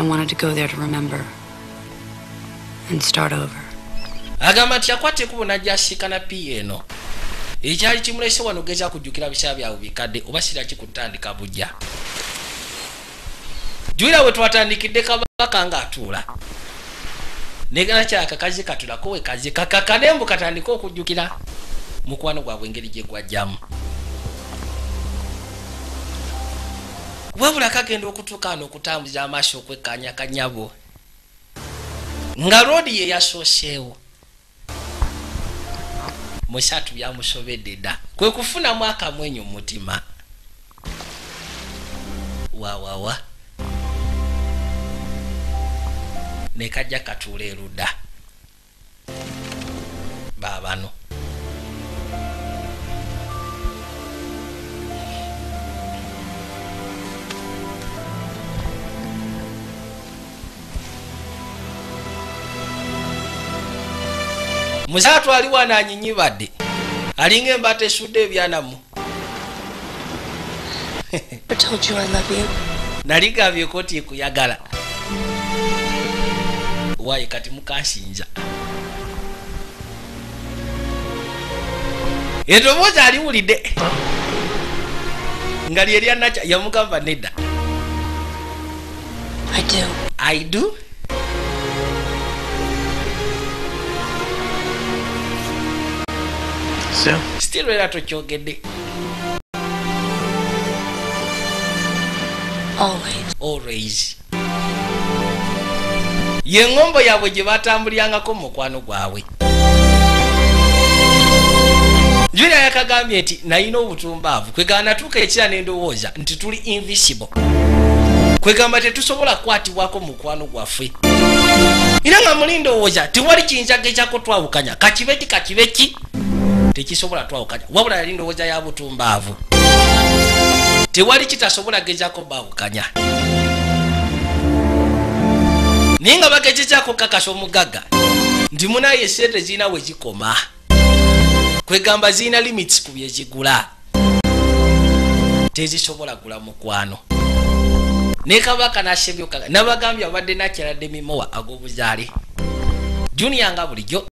I wanted to go there to remember and start over. Agamba nti yakwate kubona gyashikana pieno. Ekyali kimulese wano geza kujjukira bisha byawe bikadde oba sira kikutandika bujja. Juira we twatandikidde kabaka nga atula. Negana kyaka kazi katula kowe kazi kakakanembu katandika okujjukira mukwano gwabwe engeri gye gwajjamu. Wabula kagenda okutuuka okutambuza amaaso okwekanya kanyabo nga roadi ye yasooseewo musatu byamusobedde dda kwe kufunamu akamwenyu mu mutima wawawa ne kajja katuula erudda baabano Musatu aliwa na nyinyibadde alinga embate esudde ebyanamu. I told you I love you. Naligabye koti kuyagala. Wayi kati mukasinja. Edoboza aliwulidde. Ngali erya nacha yamugamba nedda. I do. I do? So? Still wera tokyogedde. Always. Ye ngombo yabwe gye batambulyangako mu mukwano gwabwe. Julia yakagambye nti nayina obutumbaavu kwegamba natuuka ekira n'endowooza nti tuli invisible. Kwegamba tetusobola kukwatibwako mu mukwano gwaffe. Era nga mulindowooza tewali kiyinza gekyako twawukanya kakibe ki tekisobola twawukanya wabula yali ndowooza ya butumbaavu. Tewali kitasobola gezaako baawukanya. Naye nga bagezezaako kakasa omugagga nti munaye sente zirina we zikoma. Kwegamba zirina limits ku bye zigula. Tezisobola gula mukwano. Ne kabaka n'asebyoka n'abagambye abadde nakyaladde mimowa ag'obuzaale. Junior nga bulijjo